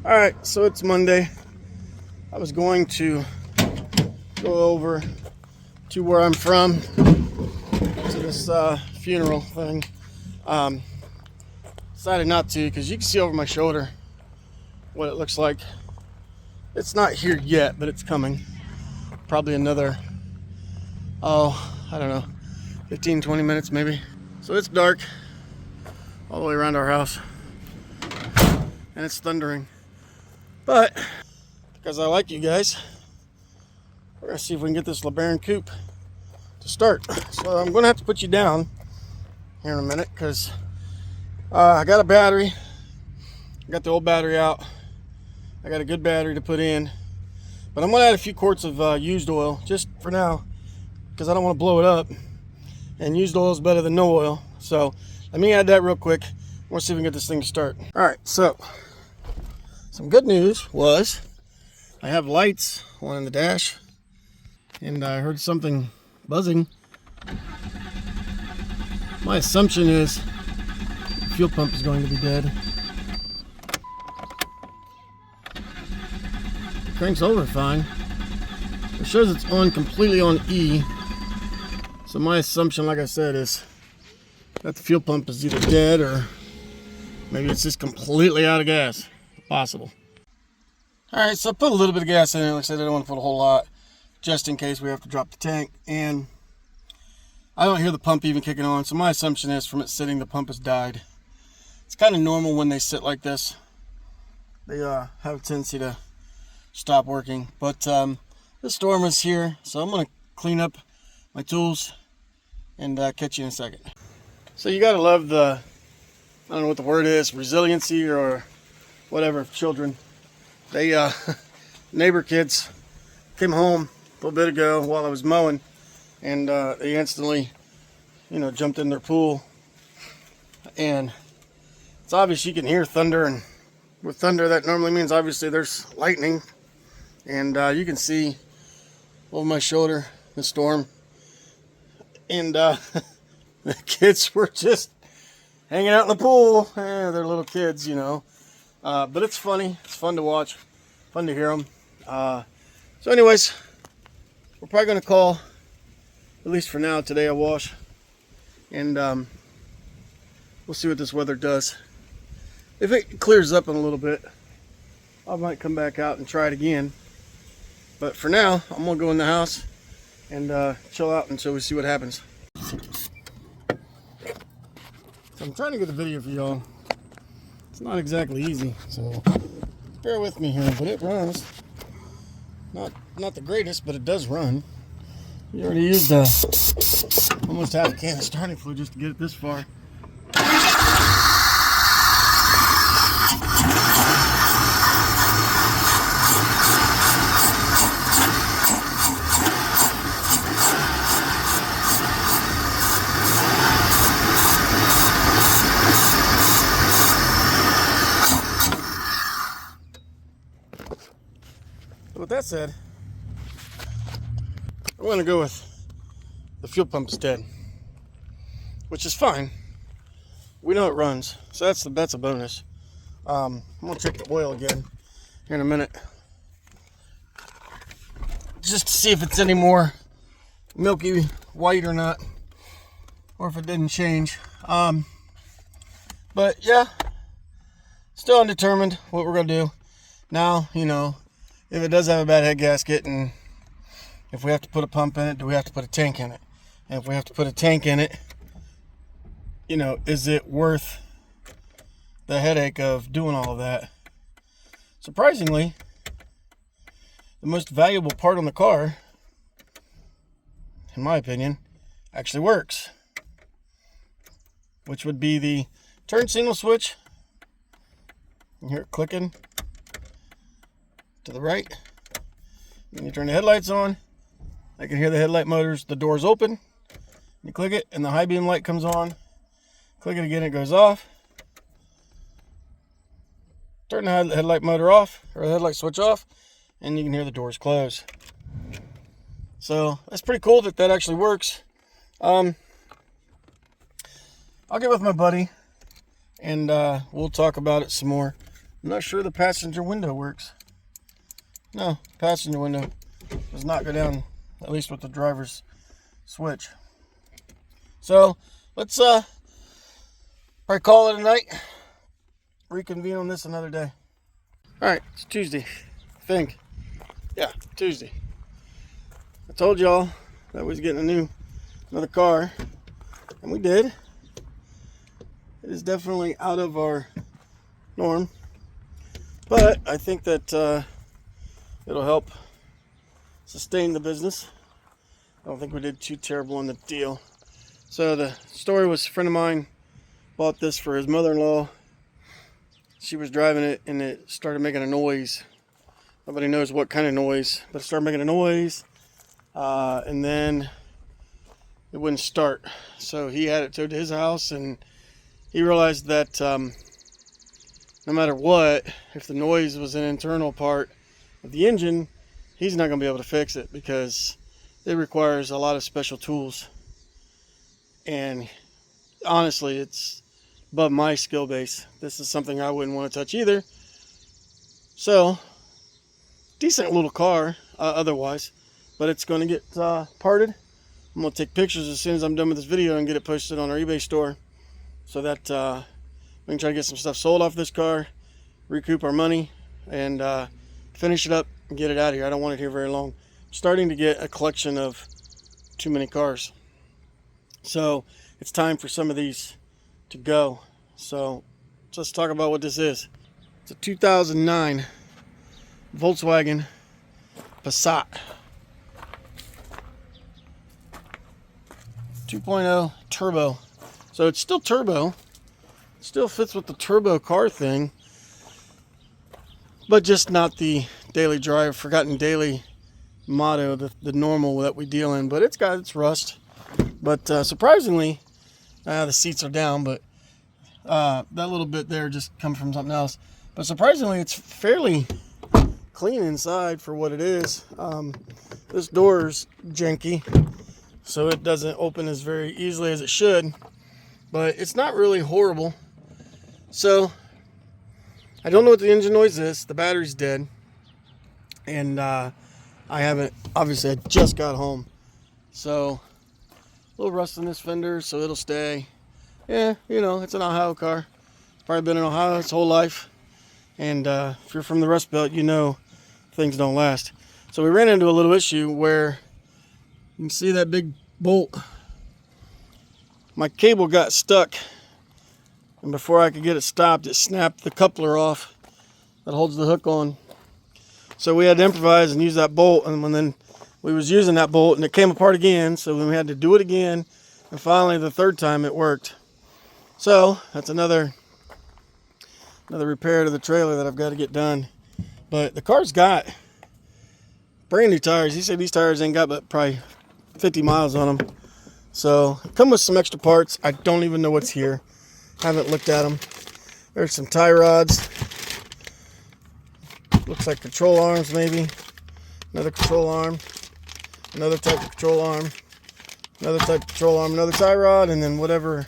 Alright, so it's Monday. I was going to go over to where I'm from, to this funeral thing. Decided not to because you can see over my shoulder what it looks like. It's not here yet, but it's coming. Probably another, I don't know, 15-20 minutes maybe. So it's dark all the way around our house, and it's thundering. But because I like you guys, we're gonna see if we can get this Lebaron coupe to start. So I'm gonna have to put you down here in a minute because I got a battery. I got the old battery out. I got a good battery to put in, but I'm gonna add a few quarts of used oil just for now because I don't want to blow it up, and used oil is better than no oil. So let me add that real quick. We'll see if we can get this thing to start. All right, so some good news was I have lights on in the dash, and I heard something buzzing. My assumption is the fuel pump is going to be dead. It cranks over fine. It shows it's on completely on E. So my assumption, like I said, is that the fuel pump is either dead or maybe it's just completely out of gas. Possible. Alright, so I put a little bit of gas in it. Like I said, I don't want to put a whole lot just in case we have to drop the tank. And I don't hear the pump even kicking on. So my assumption is from it sitting, the pump has died. It's kind of normal when they sit like this. They have a tendency to stop working. But the storm is here, so I'm going to clean up my tools and catch you in a second. So you got to love the, I don't know what the word is, resiliency or whatever of children. They neighbor kids came home a little bit ago while I was mowing, and they instantly, jumped in their pool. And it's obvious you can hear thunder, and with thunder that normally means obviously there's lightning. And you can see over my shoulder the storm, and the kids were just hanging out in the pool. They're little kids, but it's funny. It's fun to watch, fun to hear them. So anyways, we're probably going to call, at least for now, today a wash. And we'll see what this weather does. If it clears up in a little bit, I might come back out and try it again. But for now, I'm going to go in the house and chill out until we see what happens. So I'm trying to get the video for y'all. It's not exactly easy, so bear with me here, but it runs. Not the greatest, but it does run. We already used almost half a can of starting fluid just to get it this far. With that said, I'm going to go with the fuel pump instead, which is fine. We know it runs, so that's a bonus. I'm going to check the oil again here in a minute, just to see if it's any more milky white or not, or if it didn't change. But yeah, still undetermined what we're going to do. Now, if it does have a bad head gasket, and if we have to put a pump in it, do we have to put a tank in it? And if we have to put a tank in it, is it worth the headache of doing all of that? Surprisingly, the most valuable part on the car, in my opinion, actually works. Which would be the turn signal switch. You hear it clicking to the right. When you turn the headlights on, I can hear the headlight motors. The doors open. You click it, and the high beam light comes on. Click it again, it goes off. Turn the headlight motor off, or the headlight switch off, and you can hear the doors close. So that's pretty cool that actually works. I'll get with my buddy, and we'll talk about it some more. I'm not sure the passenger window works. No, passenger window does not go down, at least with the driver's switch. So let's probably call it a night. Reconvene on this another day. All right, it's Tuesday, I think. Yeah, Tuesday. I told y'all that we was getting another car, and we did. It is definitely out of our norm, but I think that it'll help sustain the business. I don't think we did too terrible on the deal. So the story was, a friend of mine bought this for his mother-in-law. She was driving it and it started making a noise. Nobody knows what kind of noise, but it started making a noise, and then it wouldn't start. So he had it towed to his house, and he realized that no matter what, if the noise was an internal part of the engine, he's not going to be able to fix it because it requires a lot of special tools. And honestly, it's above my skill base. This is something I wouldn't want to touch either. So, decent little car otherwise, but it's going to get parted. I'm going to take pictures as soon as I'm done with this video and get it posted on our eBay store so that we can try to get some stuff sold off this car, recoup our money, and finish it up and get it out of here. I don't want it here very long. I'm starting to get a collection of too many cars. So it's time for some of these to go. So let's talk about what this is. It's a 2009 Volkswagen Passat 2.0 turbo. So it's still turbo. It still fits with the turbo car thing, but just not the daily drive, forgotten daily motto, the normal that we deal in. But it's got its rust. But surprisingly, the seats are down, but that little bit there just comes from something else. But surprisingly, it's fairly clean inside for what it is. This door's janky, so it doesn't open as very easily as it should, but it's not really horrible. So I don't know what the engine noise is. The battery's dead, and I haven't, obviously I just got home, so a little rust in this fender, so it'll stay. Yeah, you know, it's an Ohio car. It's probably been in Ohio its whole life, and if you're from the Rust Belt, you know things don't last. So we ran into a little issue where you can see that big bolt. My cable got stuck, and before I could get it stopped, it snapped the coupler off that holds the hook on. So we had to improvise and use that bolt, and then we was using that bolt and it came apart again, so then we had to do it again, and finally the third time it worked. So that's another repair to the trailer that I've got to get done. But the car's got brand new tires. He said these tires ain't got but probably 50 miles on them. So come with some extra parts. I don't even know what's here. Haven't looked at them. There's some tie rods. Looks like control arms maybe. Another control arm. Another type of control arm. Another type of control arm. Another tie rod. And then whatever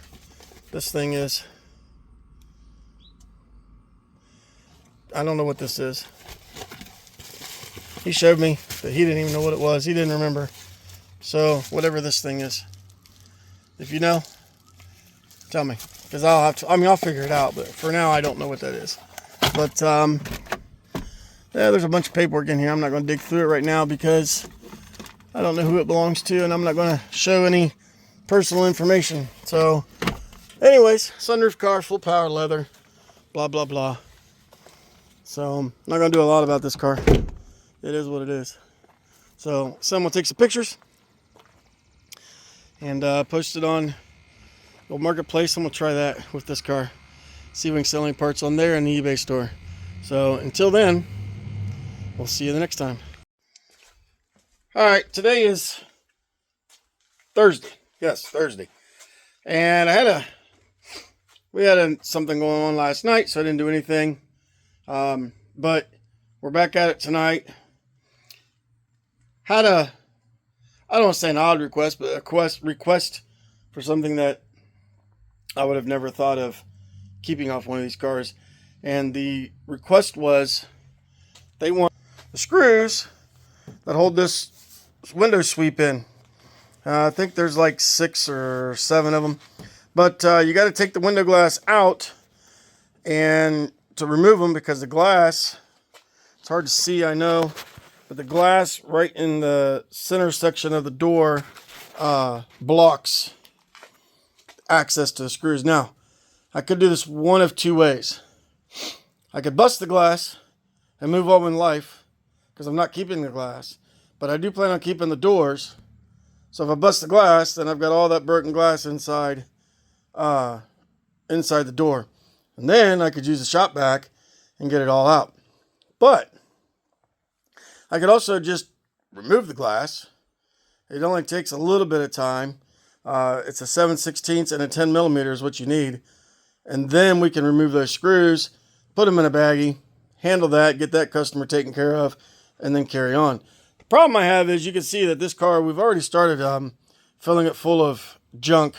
this thing is. I don't know what this is. He showed me, but he didn't even know what it was. He didn't remember. So whatever this thing is, if you know, tell me, because I'll have to. I mean, I'll figure it out. But for now, I don't know what that is. But yeah, there's a bunch of paperwork in here. I'm not going to dig through it right now because I don't know who it belongs to, and I'm not going to show any personal information. So, anyways, sunroof car, full power, leather, blah blah blah. So I'm not going to do a lot about this car. It is what it is. So someone take some pictures and post it on the marketplace. I'm going to try that with this car. See if we can sell any parts on there in the eBay store. So until then, we'll see you the next time. Alright, today is Thursday. Yes, Thursday. And we had something going on last night, so I didn't do anything. But we're back at it tonight. Had I don't want to say an odd request, but a request for something that I would have never thought of keeping off one of these cars. And the request was they want the screws that hold this window sweep in. I think there's like 6 or 7 of them. But you got to take the window glass out and to remove them, because the glass, it's hard to see, I know, but the glass right in the center section of the door blocks access to the screws. Now, I could do this one of 2 ways. I could bust the glass and move on in life, because I'm not keeping the glass, but I do plan on keeping the doors. So if I bust the glass, then I've got all that broken glass inside the door. And then I could use the shop vac and get it all out. But I could also just remove the glass. It only takes a little bit of time. It's a 7/16 and a 10 millimeter is what you need. And then we can remove those screws, put them in a baggie, handle that, get that customer taken care of, and then carry on. The problem I have is you can see that this car, we've already started filling it full of junk.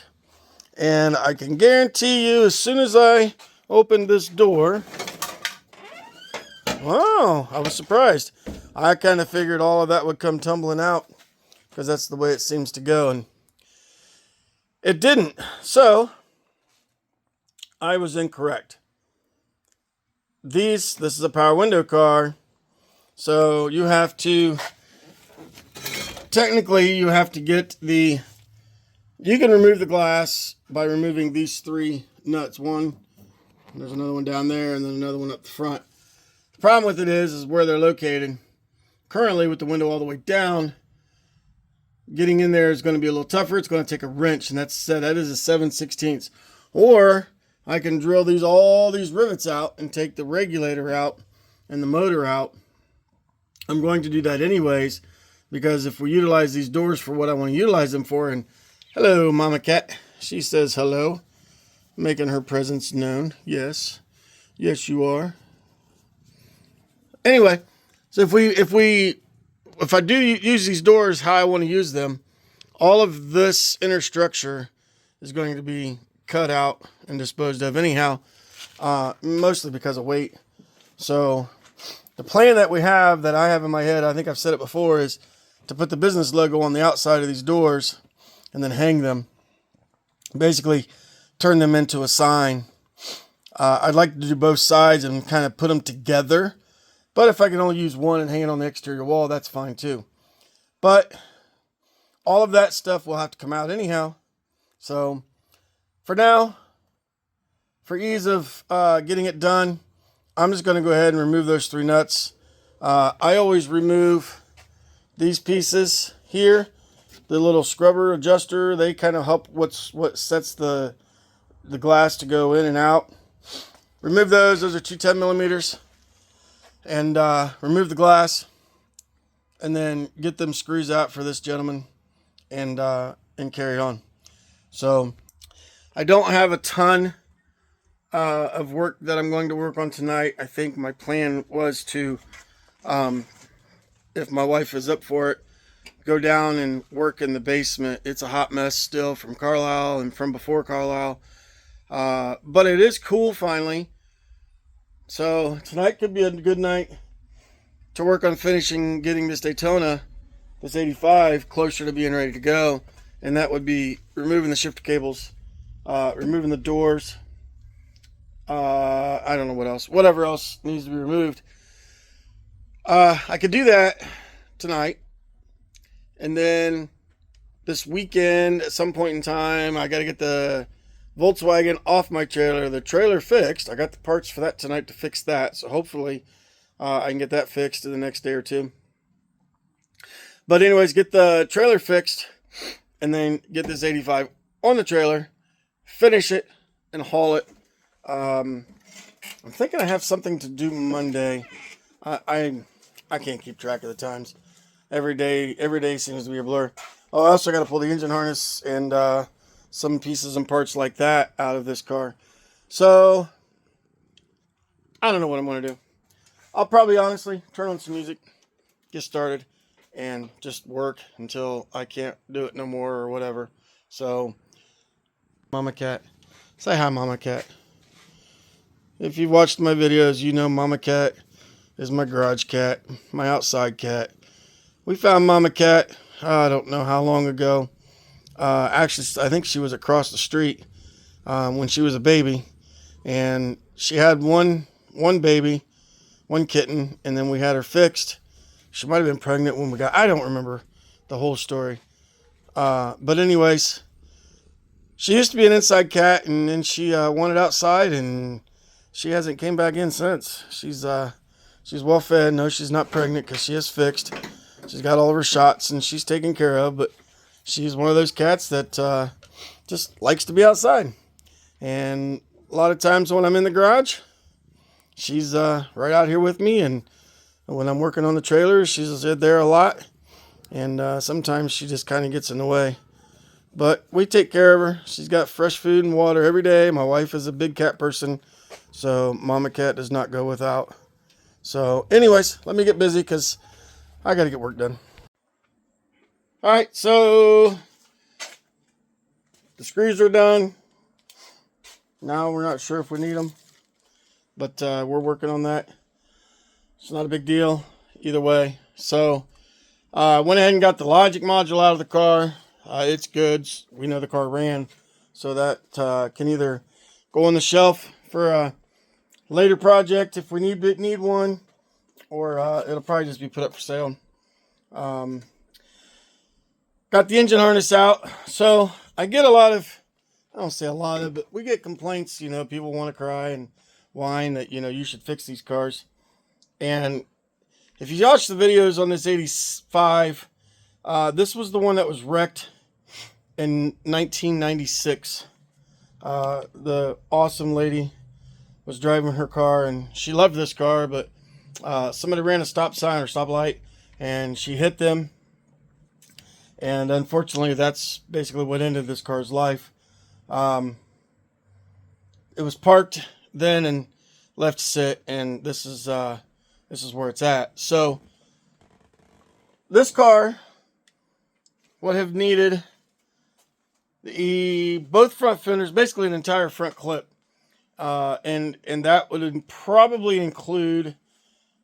And I can guarantee you, as soon as I open this door, wow, I was surprised. I kind of figured all of that would come tumbling out, because that's the way it seems to go, and it didn't. So I was incorrect. This is a power window car, so you have to, technically you have to get the, you can remove the glass by removing these 3 nuts. One, there's another one down there, and then another one up the front. The problem with it is where they're located. Currently, with the window all the way down, getting in there is going to be a little tougher. It's going to take a wrench, and that is a 7/16. Or I can drill all these rivets out and take the regulator out and the motor out. I'm going to do that anyways, because if we utilize these doors for what I want to utilize them for, and hello, Mama Cat. She says hello, making her presence known. Yes, you are. Anyway, so if I do use these doors how I want to use them, all of this inner structure is going to be cut out and disposed of anyhow, mostly because of weight. So the plan that I have in my head, I think I've said it before, is to put the business logo on the outside of these doors and then hang them. Basically turn them into a sign. I'd like to do both sides and kind of put them together. But if I can only use one and hang it on the exterior wall, that's fine too. But all of that stuff will have to come out anyhow. So for now, for ease of getting it done, I'm just going to go ahead and remove those 3 nuts. I always remove these pieces here. The little scrubber adjuster, they kind of help what sets the glass to go in and out. Remove those. Those are 2 10 millimeters. And remove the glass, and then get them screws out for this gentleman, and carry on. So I don't have a ton of work that I'm going to work on tonight. I think my plan was to, if my wife is up for it, go down and work in the basement. It's a hot mess still from Carlisle and from before Carlisle, but it is cool finally. So tonight could be a good night to work on finishing getting this Daytona, this 85, closer to being ready to go. And that would be removing the shifter cables, removing the doors. I don't know what else. Whatever else needs to be removed. I could do that tonight. And then this weekend, at some point in time, I got to get the Volkswagen off my trailer, the trailer fixed. I got the parts for that tonight to fix that, so hopefully I can get that fixed in the next day or 2. But anyways, get the trailer fixed and then get this 85 on the trailer, finish it, and haul it. I'm thinking I have something to do Monday. I can't keep track of the times. Every day seems to be a blur. Oh, I also got to pull the engine harness and some pieces and parts like that out of this car. So I don't know what I'm going to do. I'll probably honestly turn on some music, get started, and just work until I can't do it no more or whatever. So Mama Cat, say hi, Mama Cat. If you've watched my videos, you know Mama Cat is my garage cat, my outside cat. We found Mama Cat, I don't know how long ago. Actually, I think she was across the street when she was a baby. And she had one baby, one kitten, and then we had her fixed. She might have been pregnant when we got, I don't remember the whole story. But anyways, she used to be an inside cat, and then she wanted outside, and she hasn't came back in since. She's well fed. No, she's not pregnant because she is fixed. She's got all of her shots, and she's taken care of. But she's one of those cats that just likes to be outside. And a lot of times when I'm in the garage, she's right out here with me. And when I'm working on the trailer, she's there a lot. And sometimes she just kind of gets in the way. But we take care of her. She's got fresh food and water every day. My wife is a big cat person, so Mama Cat does not go without. So anyways, let me get busy because I got to get work done. All right, so the screws are done. Now we're not sure if we need them, but we're working on that. It's not a big deal either way. So I went ahead and got the logic module out of the car. It's good. We know the car ran, so that can either go on the shelf for a later project if we need one, or it'll probably just be put up for sale. Got the engine harness out. So I get a lot of, I don't say a lot of, but we get complaints, people want to cry and whine that, you should fix these cars. And if you watch the videos on this 85, this was the one that was wrecked in 1996. The awesome lady was driving her car, and she loved this car, but somebody ran a stop sign or stoplight, and she hit them. And unfortunately, that's basically what ended this car's life. It was parked then and left to sit, and this is where it's at. So this car would have needed both front fenders, basically an entire front clip, and that would probably include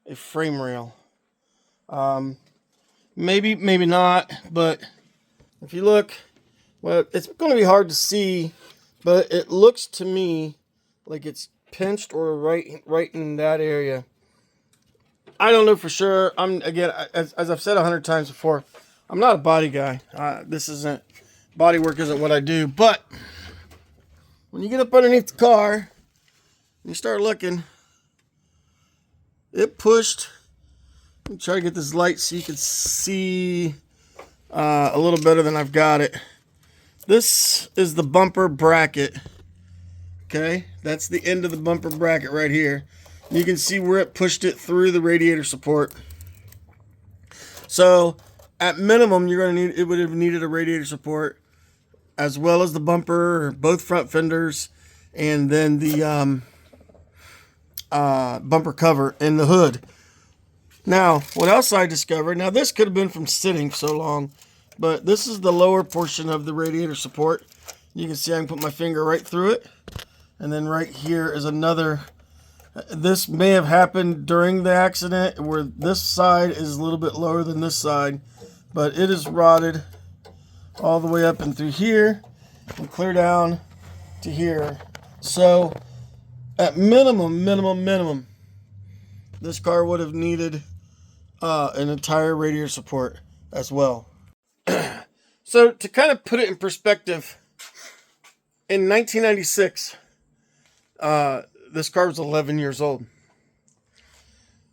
a frame rail. Maybe not, but if you look, well, it's going to be hard to see, but it looks to me like it's pinched or right in that area. I don't know for sure. Again, as I've said 100 times before, I'm not a body guy. Body work isn't what I do. But when you get up underneath the car and you start looking, it pushed. Let me try to get this light so you can see a little better than I've got it. This is the bumper bracket. Okay, that's the end of the bumper bracket right here. You can see where it pushed it through the radiator support. So at minimum, it would have needed a radiator support, as well as the bumper, both front fenders, and then the bumper cover and the hood. Now, what else I discovered, now this could have been from sitting so long, but this is the lower portion of the radiator support. You can see I can put my finger right through it. And then right here is another. This may have happened during the accident where this side is a little bit lower than this side, but it is rotted all the way up and through here and clear down to here. So at minimum, this car would have needed an entire radiator support as well. So to kind of put it in perspective, in 1996, this car was 11 years old.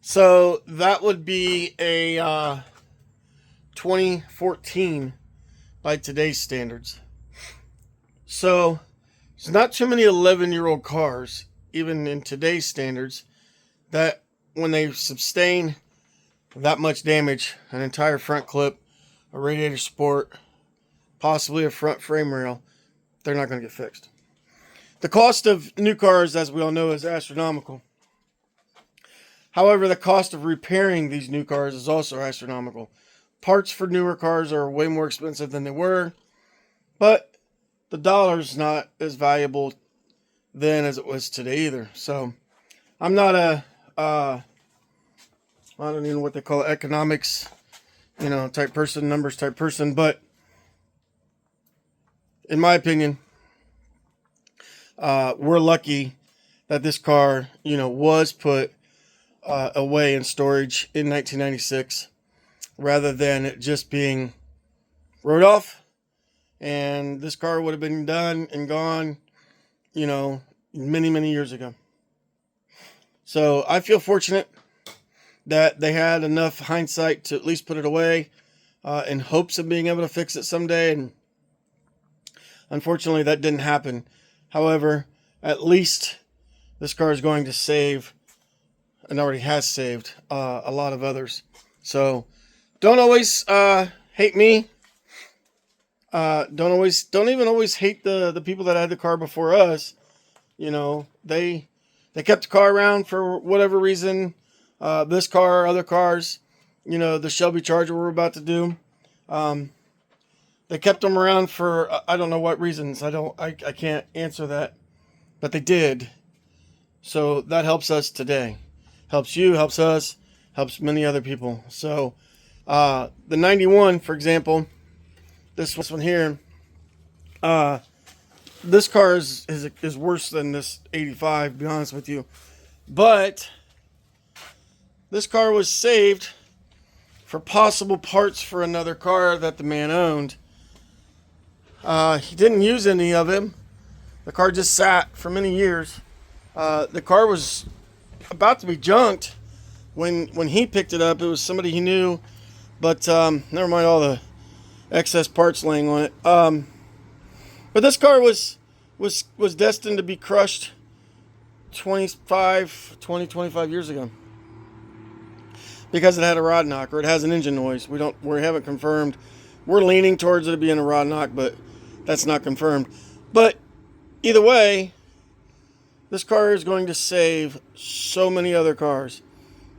So that would be a 2014 by today's standards. So there's not too many 11-year-old cars, even in today's standards, that when they sustain that much damage, an entire front clip, a radiator support, possibly a front frame rail, they're not going to get fixed. The cost of new cars, as we all know, is astronomical. However, the cost of repairing these new cars is also astronomical. Parts for newer cars are way more expensive than they were, but the dollar's not as valuable then as it was today either. So I'm not a, I don't even know what they call it, economics, type person, numbers type person, but in my opinion, we're lucky that this car, was put away in storage in 1996 rather than it just being wrote off. And this car would have been done and gone, many, many years ago. So I feel fortunate that they had enough hindsight to at least put it away in hopes of being able to fix it someday. And unfortunately, that didn't happen. However, at least this car is going to save, and already has saved, a lot of others. So don't always hate me. Don't even always hate the people that had the car before us. They kept the car around for whatever reason. This car, other cars, the Shelby Charger we're about to do. They kept them around for, I don't know what reasons. I can't answer that, but they did. So that helps us today. Helps you, helps us, helps many other people. So, the 91, for example, this one here, this car is worse than this 85, to be honest with you. But this car was saved for possible parts for another car that the man owned. He didn't use any of them. The car just sat for many years. The car was about to be junked when he picked it up. It was somebody he knew, but never mind all the excess parts laying on it. But this car was destined to be crushed 25 years ago because it had a rod knock, or it has an engine noise. We haven't confirmed. We're leaning towards it being a rod knock, but that's not confirmed. But either way, this car is going to save so many other cars.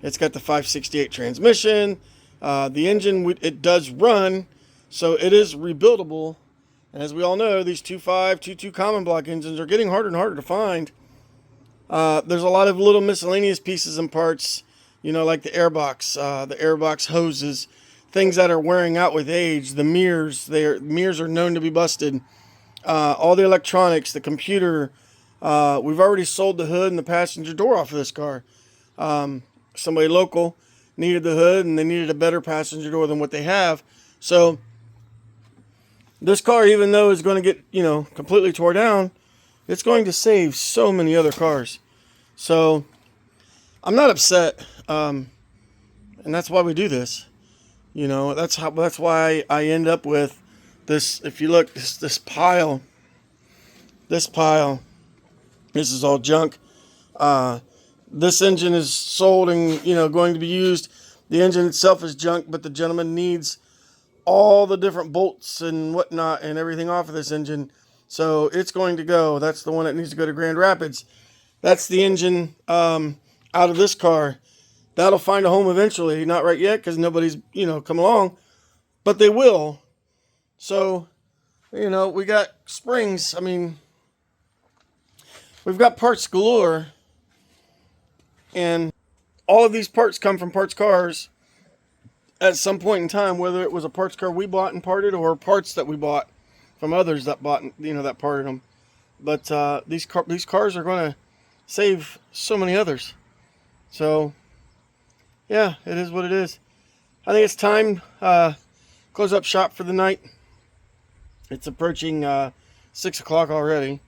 It's got the 568 transmission. The engine, it does run, so it is rebuildable. And as we all know, these 2.5, 2.2 common block engines are getting harder and harder to find. There's a lot of little miscellaneous pieces and parts, like the airbox hoses, things that are wearing out with age. The mirrors are known to be busted. All the electronics, the computer. We've already sold the hood and the passenger door off of this car. Somebody local needed the hood, and they needed a better passenger door than what they have. So this car, even though it's going to get, completely tore down, it's going to save so many other cars. So I'm not upset. And that's why we do this. That's why I end up with this. If you look, this pile, this is all junk. This engine is sold and, going to be used. The engine itself is junk, but the gentleman needs all the different bolts and whatnot and everything off of this engine. So it's going to go. That's the one that needs to go to Grand Rapids. That's the engine out of this car. That'll find a home eventually. Not right yet because nobody's, come along. But they will. So, we got springs. I mean, we've got parts galore. And all of these parts come from parts cars at some point in time, whether it was a parts car we bought and parted or parts that we bought from others that bought, that parted them. But these cars are going to save so many others. So, yeah, it is what it is. I think it's time close up shop for the night. It's approaching 6 o'clock already.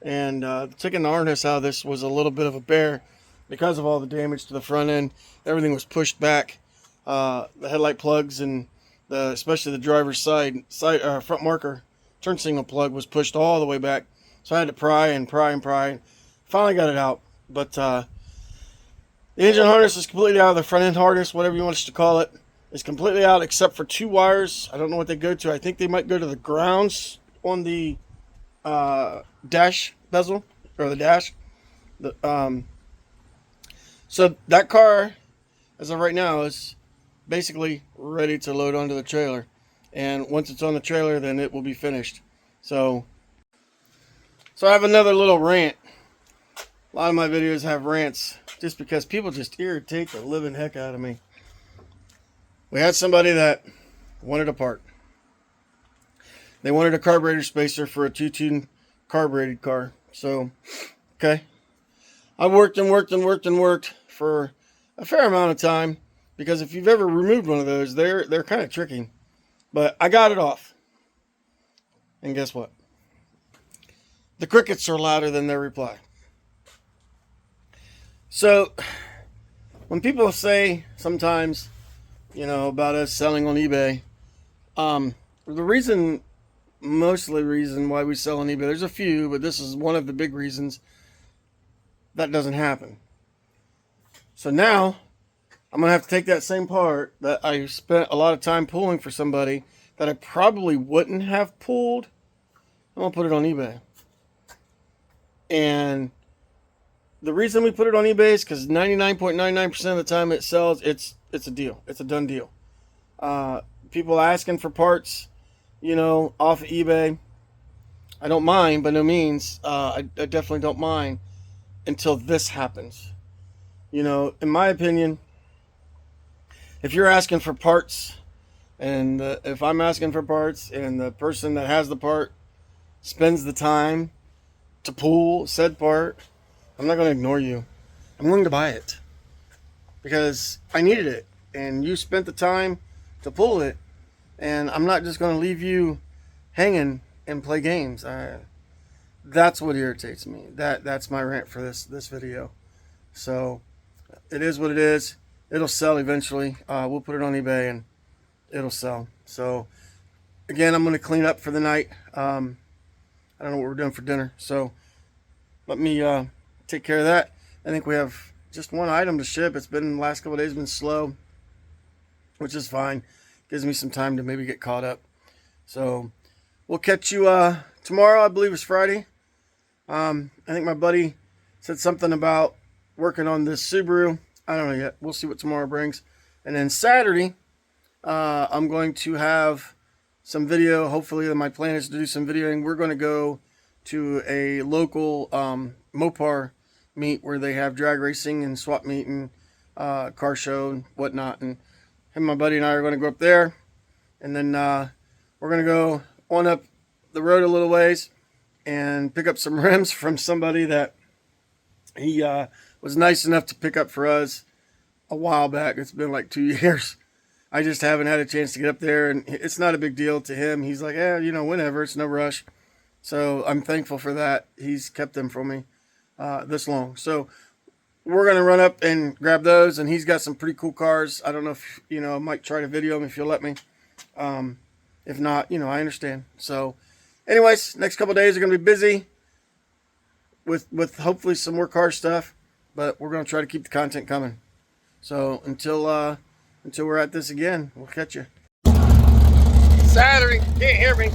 And taking the harness out of this was a little bit of a bear because of all the damage to the front end. Everything was pushed back. The headlight plugs and especially the driver's side front marker turn signal plug was pushed all the way back. So I had to pry. Finally got it out. But the engine harness is completely out. The front end harness, whatever you want us to call it, is completely out except for two wires. I don't know what they go to. I think they might go to the grounds on the dash bezel or the dash. So that car, as of right now, is basically ready to load onto the trailer. And once it's on the trailer, then it will be finished. So I have another little rant. A lot of my videos have rants. just because people just irritate the living heck out of me. We had somebody that wanted a part. They wanted a carburetor spacer for a two-tune carbureted car. So, okay. I worked and worked and worked and worked for a fair amount of time, because if you've ever removed one of those, they're kind of tricky. But I got it off. And guess what? The crickets are louder than their reply. So, when people say sometimes, you know, about us selling on eBay, mostly reason why we sell on eBay, there's a few, but this is one of the big reasons that doesn't happen. So now, I'm going to have to take that same part that I spent a lot of time pulling for somebody that I probably wouldn't have pulled. I'm going to put it on eBay. And the reason we put it on eBay is because 99.99% of the time it sells, it's a deal. It's a done deal. People asking for parts, you know, off of eBay, I don't mind by no means. I definitely don't mind until this happens. You know, in my opinion, if you're asking for parts, and if I'm asking for parts and the person that has the part spends the time to pull said part, I'm not going to ignore you. I'm willing to buy it because I needed it and you spent the time to pull it, and I'm not just going to leave you hanging and play games. That's what irritates me. That's my rant for this video. So it is what it is. It'll sell eventually. We'll put it on eBay and it'll sell. So again, I'm going to clean up for the night. I don't know what we're doing for dinner, so let me take care of that. I think we have just one item to ship. It's been the last couple of days been slow, which is fine. Gives me some time to maybe get caught up. So we'll catch you tomorrow. I believe it's Friday. I think my buddy said something about working on this Subaru. I don't know yet. We'll see what tomorrow brings. And then Saturday, I'm going to have some video. Hopefully, my plan is to do some videoing. We're going to go to a local Mopar meet where they have drag racing and swap meet and car show and whatnot. And him, my buddy, and I are going to go up there. And then we're going to go on up the road a little ways and pick up some rims from somebody that he was nice enough to pick up for us a while back. It's been like 2 years. I just haven't had a chance to get up there, and it's not a big deal to him. He's like, yeah, you know, whenever, it's no rush. So I'm thankful for that. He's kept them from me this long. So we're going to run up and grab those, and he's got some pretty cool cars. I don't know if, you know, I might try to video him if you'll let me. If not, you know, I understand. So anyways, next couple of days are going to be busy with hopefully some more car stuff, but we're going to try to keep the content coming. So until we're at this again, we'll catch you Saturday. Can't hear me.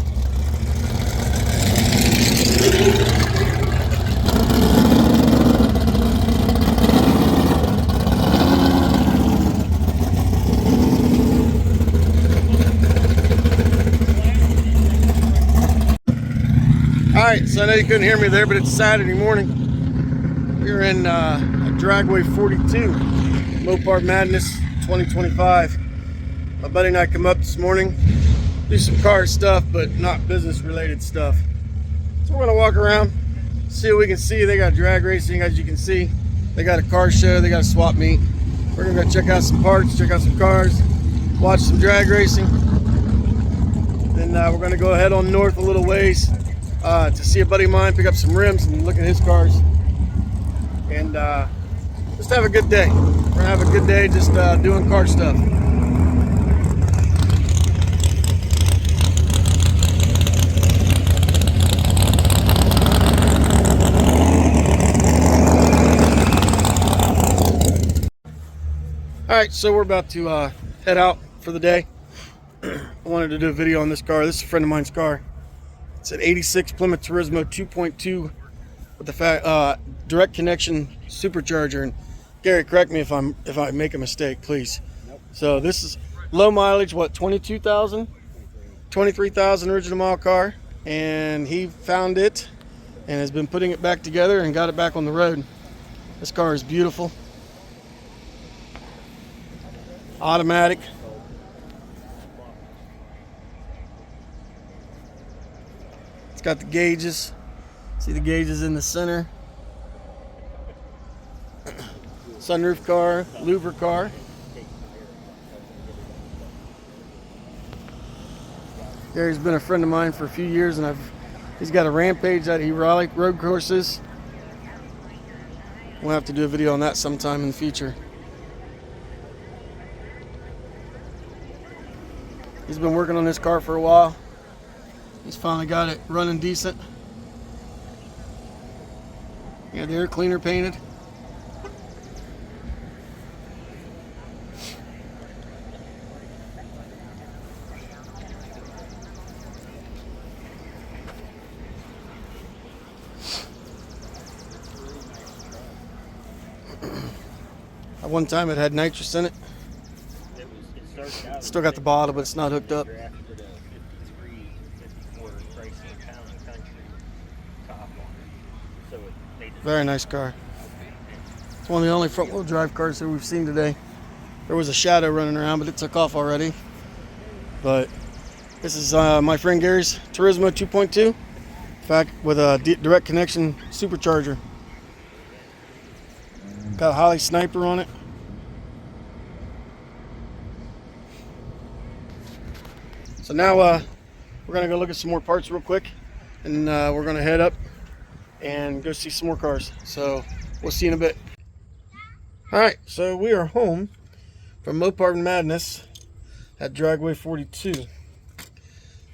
Alright, so I know you couldn't hear me there, but it's Saturday morning. We're in Dragway 42, Mopar Madness 2025. My buddy and I come up this morning, do some car stuff, but not business related stuff. So we're gonna walk around, see what we can see. They got drag racing, as you can see. They got a car show, they got a swap meet. We're gonna go check out some parts, check out some cars, watch some drag racing. Then we're gonna go ahead on north a little ways to see a buddy of mine, pick up some rims and look at his cars. And just have a good day. We're gonna have a good day just doing car stuff. Alright, so we're about to head out for the day. I wanted to do a video on this car. This is a friend of mine's car. It's an 86 Plymouth Turismo 2.2 with the direct connection supercharger. And Gary, correct me if I make a mistake, please. Nope. So this is low mileage, what, 22,000? 23,000 original mile car. And he found it and has been putting it back together and got it back on the road. This car is beautiful. Automatic. It's got the gauges. See the gauges in the center. Sunroof car, louver car. Gary's been a friend of mine for a few years, and he's got a Rampage that he road courses. We'll have to do a video on that sometime in the future. He's been working on this car for a while. He's finally got it running decent. Yeah, the air cleaner painted. At one time it had nitrous in it. Still got the bottle, but it's not hooked up. Very nice car. It's one of the only front-wheel drive cars that we've seen today. There was a Shadow running around, but it took off already. But this is my friend Gary's Turismo 2.2. In fact, with a direct connection supercharger. Got a Holly Sniper on it. So now we're gonna go look at some more parts real quick, and we're gonna head up and go see some more cars. So we'll see you in a bit. All right, so we are home from Mopar Madness at Dragway 42.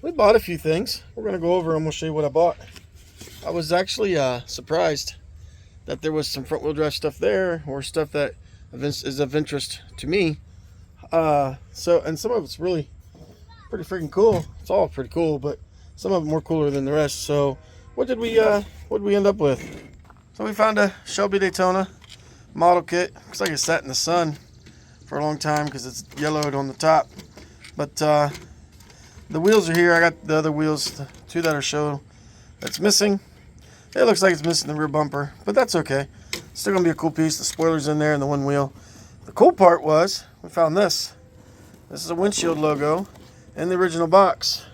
We bought a few things. We're gonna go over and we'll show you what I bought. I was actually surprised that there was some front-wheel drive stuff there, or stuff that is of interest to me. And some of it's really pretty freaking cool. It's all pretty cool, but some of them more cooler than the rest. So what did we end up with? So we found a Shelby Daytona model kit. Looks like it sat in the sun for a long time because it's yellowed on the top. But the wheels are here. I got the other wheels, the two that are shown. That's missing. It looks like it's missing the rear bumper, but that's okay. Still gonna be a cool piece. The spoiler's in there and the one wheel. The cool part was we found this. This is a windshield logo in the original box.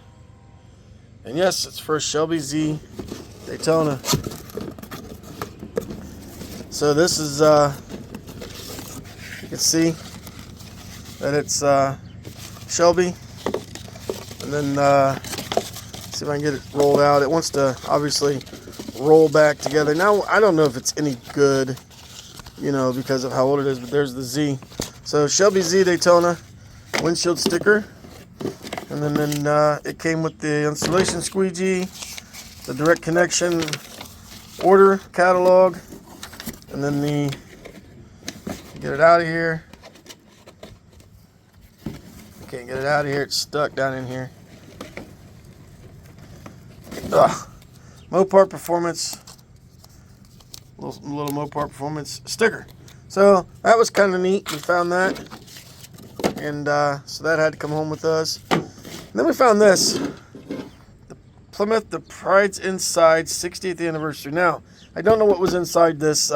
And yes, it's for a Shelby Z Daytona. So this is, you can see that it's Shelby. And then, see if I can get it rolled out. It wants to obviously roll back together. Now, I don't know if it's any good, you know, because of how old it is, but there's the Z. So Shelby Z Daytona windshield sticker. And then it came with the installation squeegee, the direct connection order catalog, and then get it out of here. Can't get it out of here, it's stuck down in here. Ugh. Mopar Performance, little Mopar Performance sticker. So that was kind of neat. We found that, and so that had to come home with us. And then we found this, the Plymouth, the Pride's Inside 60th anniversary. Now, I don't know what was inside this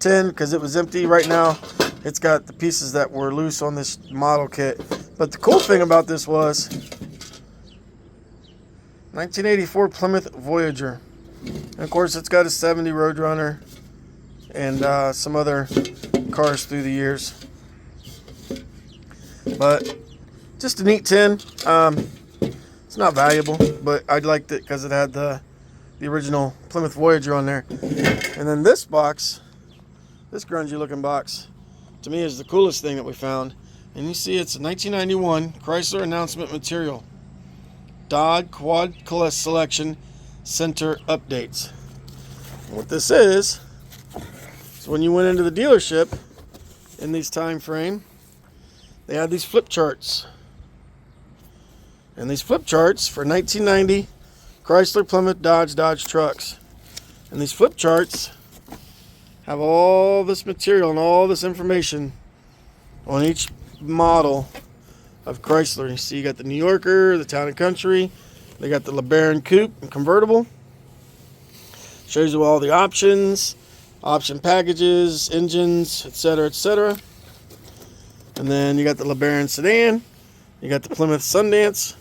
tin because it was empty. Right now, it's got the pieces that were loose on this model kit. But the cool thing about this was 1984 Plymouth Voyager. And of course, it's got a 70 Roadrunner and some other cars through the years. But just a neat tin. It's not valuable, but I liked it because it had the original Plymouth Voyager on there. And then this box, this grungy looking box, to me is the coolest thing that we found. And you see it's a 1991 Chrysler announcement material. Dodge Quad Selection Center updates. And what this is when you went into the dealership in these time frame, they had these flip charts. And these flip charts for 1990 Chrysler, Plymouth, Dodge trucks. And these flip charts have all this material and all this information on each model of Chrysler. You see, you got the New Yorker, the Town and Country. They got the LeBaron coupe and convertible. Shows you all the options, option packages, engines, etc., etc. And then you got the LeBaron sedan. You got the Plymouth Sundance.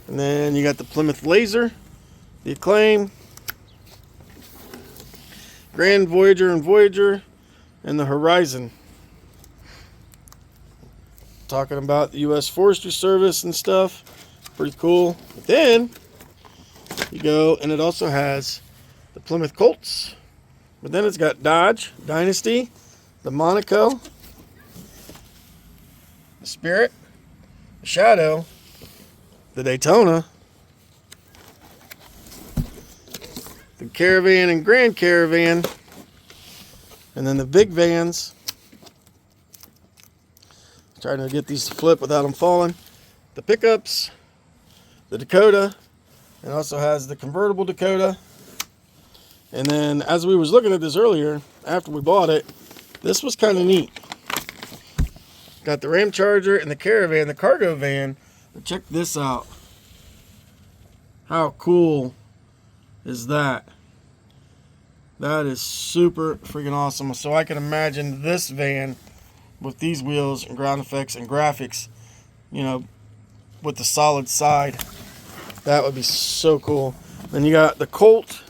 And then you got the Plymouth Laser, the Acclaim, Grand Voyager and Voyager, and the Horizon. Talking about the U.S. Forestry Service and stuff. Pretty cool. But then you go, and it also has the Plymouth Colts. But then it's got Dodge, Dynasty, the Monaco, the Spirit, the Shadow, the Daytona, the Caravan and Grand Caravan, and then the big vans. Trying to get these to flip without them falling. The pickups, the Dakota, and also has the convertible Dakota. And then as we was looking at this earlier, after we bought it, this was kind of neat. Got the Ram Charger and the Caravan, the cargo van. But check this out. How cool is that? That is super freaking awesome. So I can imagine this van with these wheels and ground effects and graphics, you know, with the solid side. That would be so cool. Then you got the Colt.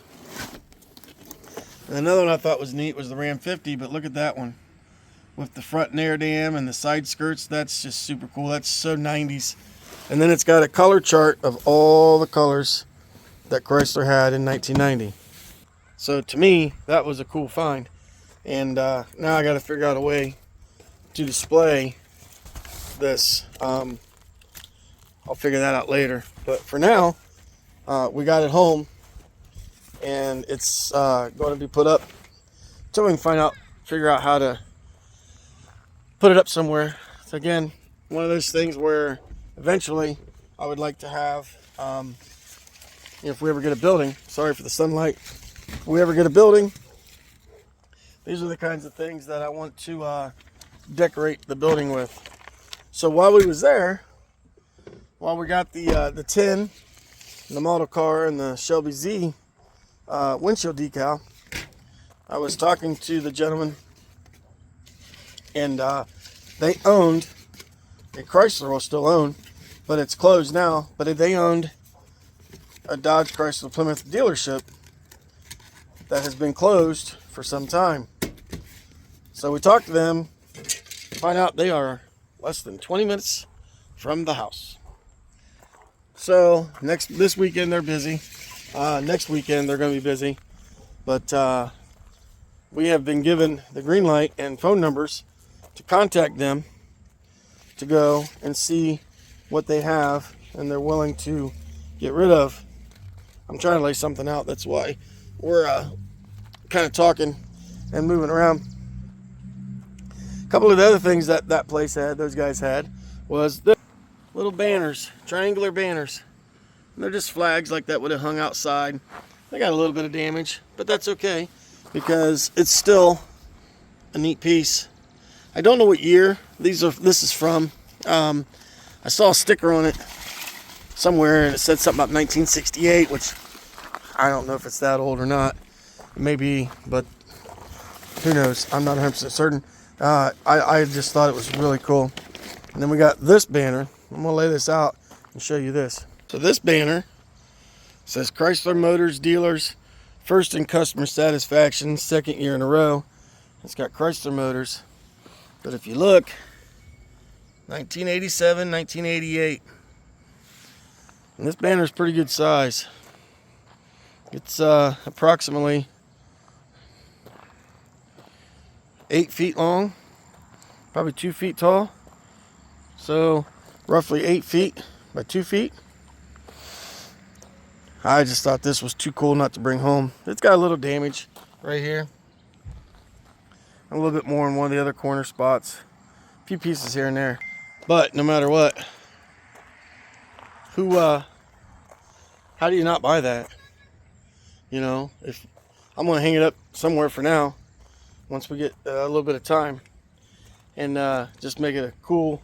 And another one I thought was neat was the Ram 50, but look at that one. With the front Nair dam and the side skirts, that's just super cool. That's so 90s. And then it's got a color chart of all the colors that Chrysler had in 1990. So to me, that was a cool find. And now I got to figure out a way to display this. I'll figure that out later. But for now, we got it home. And it's going to be put up until we can figure out how to put it up somewhere. So again, one of those things where eventually I would like to have, if we ever get a building, sorry for the sunlight, if we ever get a building, these are the kinds of things that I want to decorate the building with. So while we was there, while we got the tin, the model car, and the Shelby Z windshield decal, I was talking to the gentleman, and they owned a Chrysler, will still own, but it's closed now, but they owned a Dodge Chrysler Plymouth dealership that has been closed for some time. So we talked to them, find out they are less than 20 minutes from the house. So this weekend they're busy. Next weekend they're going to be busy, but we have been given the green light and phone numbers to contact them to go and see what they have and they're willing to get rid of. I'm trying to lay something out, that's why we're kind of talking and moving around. A couple of the other things that place had, those guys had, was the little banners, triangular banners. And they're just flags like that would have hung outside. They got a little bit of damage, but that's okay because it's still a neat piece. I don't know what year this is from. I saw a sticker on it somewhere and it said something about 1968, which I don't know if it's that old or not. It may be, but who knows? I'm not 100% certain. I just thought it was really cool. And then we got this banner. I'm going to lay this out and show you this. So this banner says Chrysler Motors Dealers, first in customer satisfaction, second year in a row. It's got Chrysler Motors. But if you look, 1987, 1988. And this banner is pretty good size. It's approximately 8 feet long, probably 2 feet tall. So roughly 8 feet by 2 feet. I just thought this was too cool not to bring home. It's got a little damage right here. A little bit more in one of the other corner spots. A few pieces here and there. But no matter what, how do you not buy that? You know, if I'm going to hang it up somewhere for now, once we get a little bit of time, and just make it a cool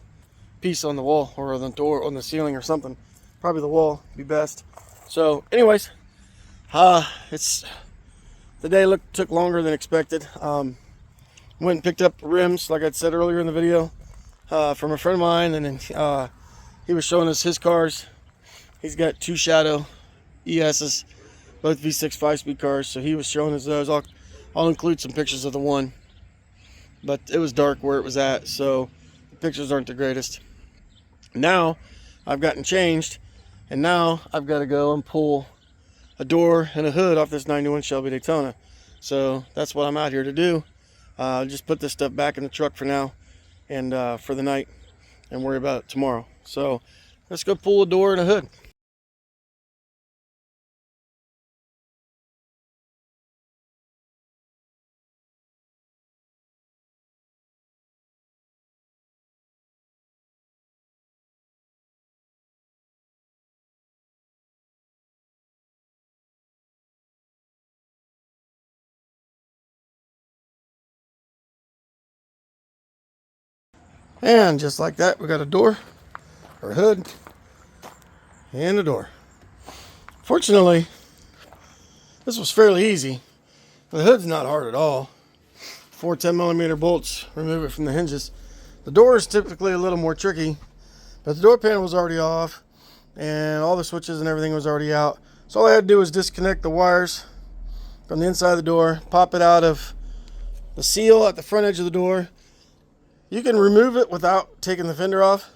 piece on the wall or on the door, on the ceiling or something. Probably the wall would be best. So anyways, the day took longer than expected. Went and picked up rims, like I said earlier in the video, from a friend of mine, and then he was showing us his cars. He's got 2 Shadow ESs, both V6 5-speed cars, so he was showing us those. I'll include some pictures of the one, but it was dark where it was at, so the pictures aren't the greatest. Now I've gotten changed, and now I've got to go and pull a door and a hood off this 91 Shelby Daytona. So that's what I'm out here to do. Just put this stuff back in the truck for now, and for the night, and worry about it tomorrow. So let's go pull a door and a hood. And just like that, we got a door, or a hood, and a door. Fortunately, this was fairly easy. The hood's not hard at all. 4 10mm bolts, remove it from the hinges. The door is typically a little more tricky, but the door panel was already off, and all the switches and everything was already out. So all I had to do was disconnect the wires from the inside of the door, pop it out of the seal at the front edge of the door. You can remove it without taking the fender off,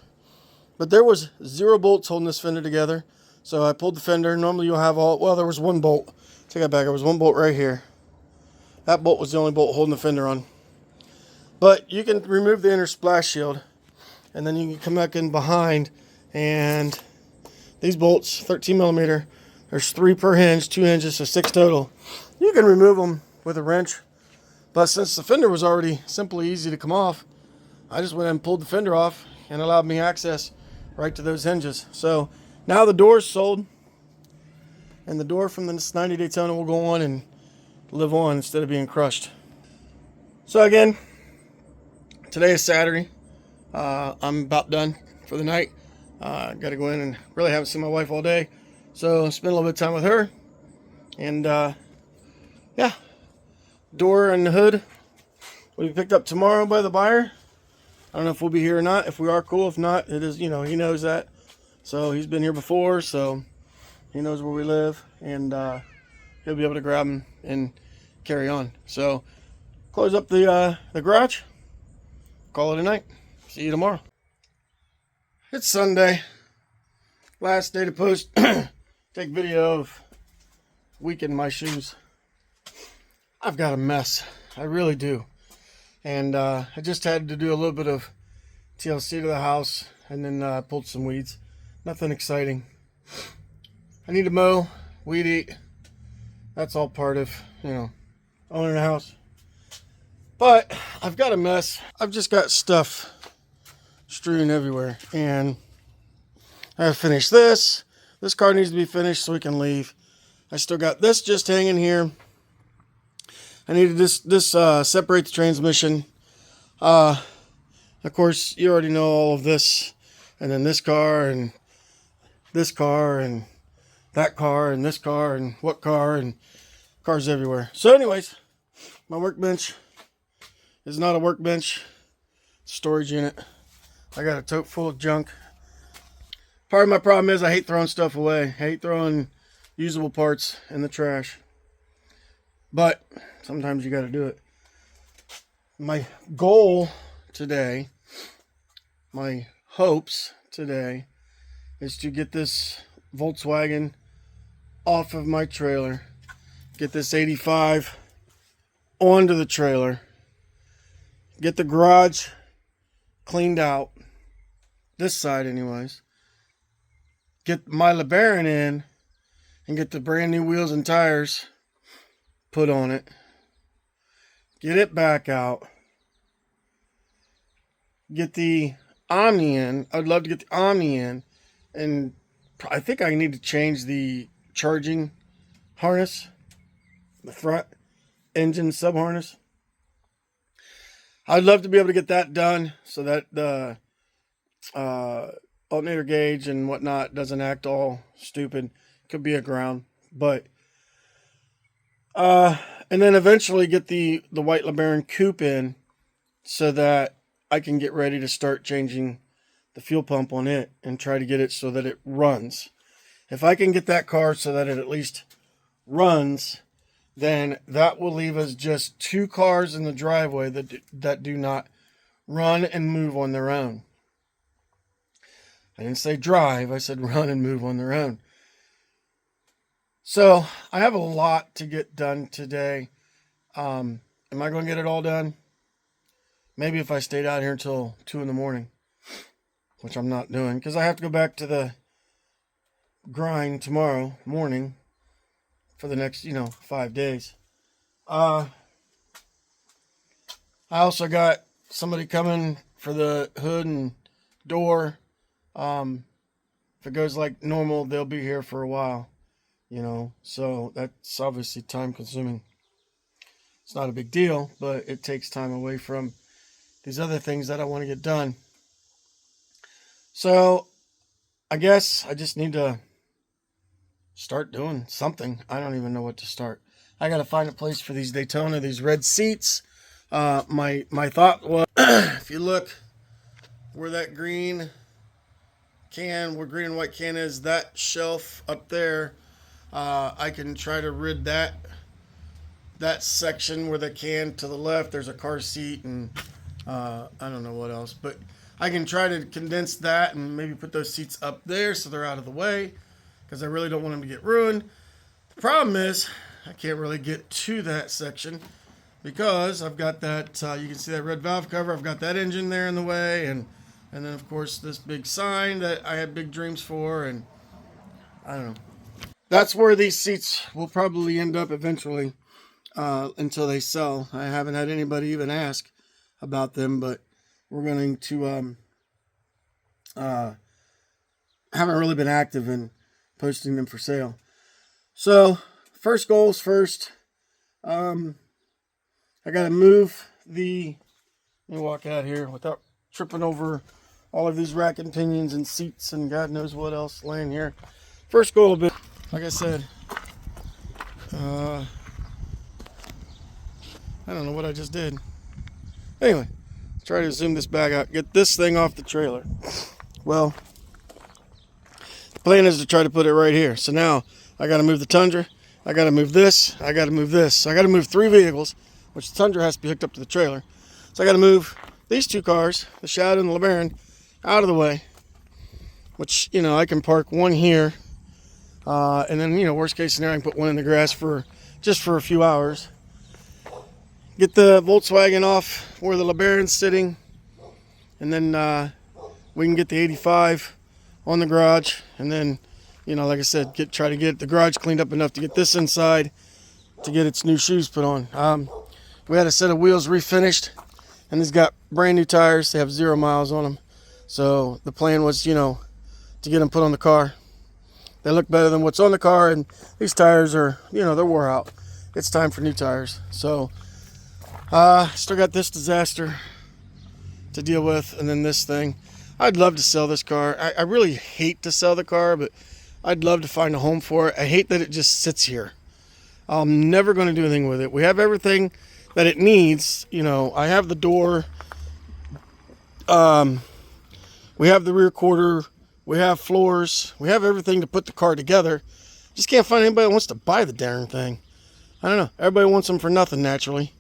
but there was 0 bolts holding this fender together. So I pulled the fender. Normally you'll have well, there was 1 bolt. Take that back. There was 1 bolt right here. That bolt was the only bolt holding the fender on. But you can remove the inner splash shield, and then you can come back in behind, and these bolts, 13mm, there's 3 per hinge, 2 hinges, so 6 total. You can remove them with a wrench, but since the fender was already simply easy to come off, I just went and pulled the fender off and allowed me access right to those hinges. So now the door is sold, and the door from this 90 Daytona will go on and live on instead of being crushed. So again, today is Saturday. I'm about done for the night. Got to go in, and really haven't seen my wife all day, so spend a little bit of time with her. And yeah, door and the hood will be picked up tomorrow by the buyer. I don't know if we'll be here or not. If we are, cool. If not, it is, he knows that. So he's been here before, so he knows where we live, and he'll be able to grab them and carry on. So close up the garage, call it a night. See you tomorrow. It's Sunday, last day to post, take video of week in my shoes. I've got a mess, I really do. And I just had to do a little bit of TLC to the house, and then pulled some weeds. Nothing exciting. I need to mow, weed eat. That's all part of, owning a house. But I've got a mess. I've just got stuff strewn everywhere, and I have to finish this. This car needs to be finished so we can leave. I still got this just hanging here. I need to separate the transmission. Of course, you already know all of this. And then this car, and this car, and that car, and this car, and what car, and cars everywhere. So anyways, my workbench is not a workbench. It's a storage unit. I got a tote full of junk. Part of my problem is I hate throwing stuff away. I hate throwing usable parts in the trash. But sometimes you got to do it. My goal today, my hopes today, is to get this Volkswagen off of my trailer. Get this 85 onto the trailer. Get the garage cleaned out. This side anyways. Get my Lebaron in and get the brand new wheels and tires put on it. Get it back out. Get the Omni in. I'd love to get the Omni in. And I think I need to change the charging harness. The front engine sub harness. I'd love to be able to get that done so that the alternator gauge and whatnot doesn't act all stupid. Could be a ground. But and then eventually get the white LeBaron coupe in so that I can get ready to start changing the fuel pump on it and try to get it so that it runs. If I can get that car so that it at least runs, then that will leave us just 2 cars in the driveway that do not run and move on their own. I didn't say drive, I said run and move on their own. So I have a lot to get done today. Am I going to get it all done? Maybe if I stayed out here until 2 in the morning, which I'm not doing, because I have to go back to the grind tomorrow morning for the next, 5 days. I also got somebody coming for the hood and door. If it goes like normal, they'll be here for a while, so that's obviously time consuming. It's not a big deal, but it takes time away from these other things that I want to get done. So I guess I just need to start doing something. I don't even know what to start. I got to find a place for these Daytona, these red seats. My thought was, if you look where that green where green and white can is, that shelf up there, I can try to rid that section where the can to the left, there's a car seat and I don't know what else, but I can try to condense that and maybe put those seats up there so they're out of the way, because I really don't want them to get ruined. The problem is I can't really get to that section because I've got that, you can see that red valve cover, I've got that engine there in the way, and then of course this big sign that I had big dreams for, and I don't know. That's where these seats will probably end up eventually, until they sell. I haven't had anybody even ask about them, but we're going to haven't really been active in posting them for sale. So first goals first. I got to move let me walk out here without tripping over all of these rack and pinions and seats and God knows what else laying here. First goal will be, like I said, I don't know what I just did. Anyway, let's try to zoom this back out. Get this thing off the trailer. Well, the plan is to try to put it right here. So now I got to move the Tundra. I got to move this. I got to move this. So I got to move 3 vehicles, which the Tundra has to be hooked up to the trailer. So I got to move these 2 cars, the Shadow and the Lebaron, out of the way, which, I can park one here. And then, worst case scenario, I can put one in the grass for a few hours. Get the Volkswagen off where the Lebaron's sitting, and then we can get the 85 on the garage, and then, like I said, try to get the garage cleaned up enough to get this inside to get its new shoes put on. We had a set of wheels refinished, and these got brand new tires. They have 0 miles on them, so the plan was, to get them put on the car. They look better than what's on the car, and these tires are, they're wore out. It's time for new tires. So still got this disaster to deal with, and then this thing. I'd love to sell this car. I really hate to sell the car, but I'd love to find a home for it. I hate that it just sits here. I'm never going to do anything with it. We have everything that it needs. I have the door. We have the rear quarter. We have floors. We have everything to put the car together. Just can't find anybody that wants to buy the darn thing. I don't know. Everybody wants them for nothing, naturally.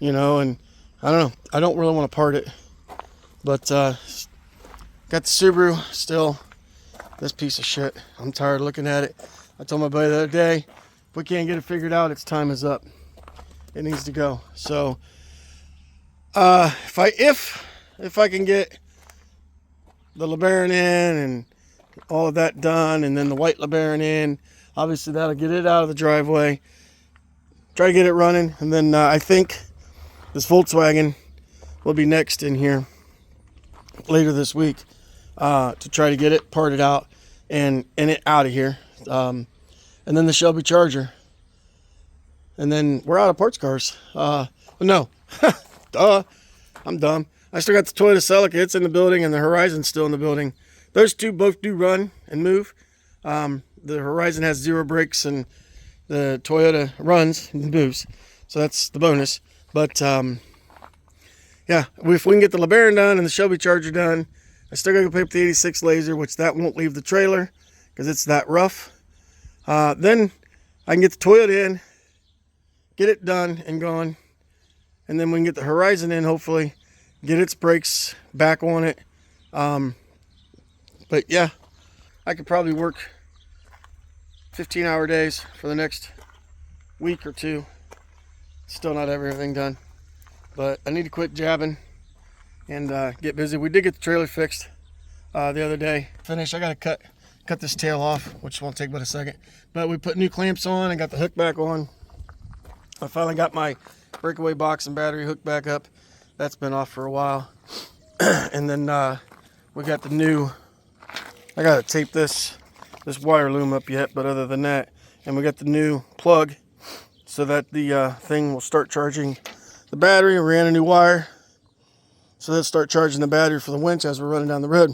And I don't know. I don't really want to part it. But got the Subaru still. This piece of shit. I'm tired of looking at it. I told my buddy the other day, if we can't get it figured out, its time is up. It needs to go. So if I can get the Lebaron in and all of that done, and then the white Lebaron in, obviously that'll get it out of the driveway. Try to get it running, and then I think this Volkswagen will be next in here later this week to try to get it parted out and it out of here. And then the Shelby Charger. And then we're out of parts cars. No. Duh. I'm dumb. I still got the Toyota Celica. It's in the building, and the Horizon's still in the building. Those two both do run and move. The Horizon has 0 brakes, and the Toyota runs and moves. So that's the bonus. But yeah, yeah, if we can get the Lebaron done and the Shelby Charger done, I still gotta go pick up the 86 Laser, which that won't leave the trailer because it's that rough. Then I can get the Toyota in, get it done and gone, and then we can get the Horizon in, hopefully, get its brakes back on it. But yeah, I could probably work 15-hour days for the next week or two. Still not have everything done, but I need to quit jabbing and get busy. We did get the trailer fixed the other day. Finished. I gotta cut this tail off, which won't take but a second. But we put new clamps on and got the hook back on. I finally got my breakaway box and battery hooked back up. That's been off for a while. And then we got the new, I gotta tape this wire loom up yet, but other than that, and we got the new plug so that the thing will start charging the battery. We ran a new wire, so let's start charging the battery for the winch as we're running down the road.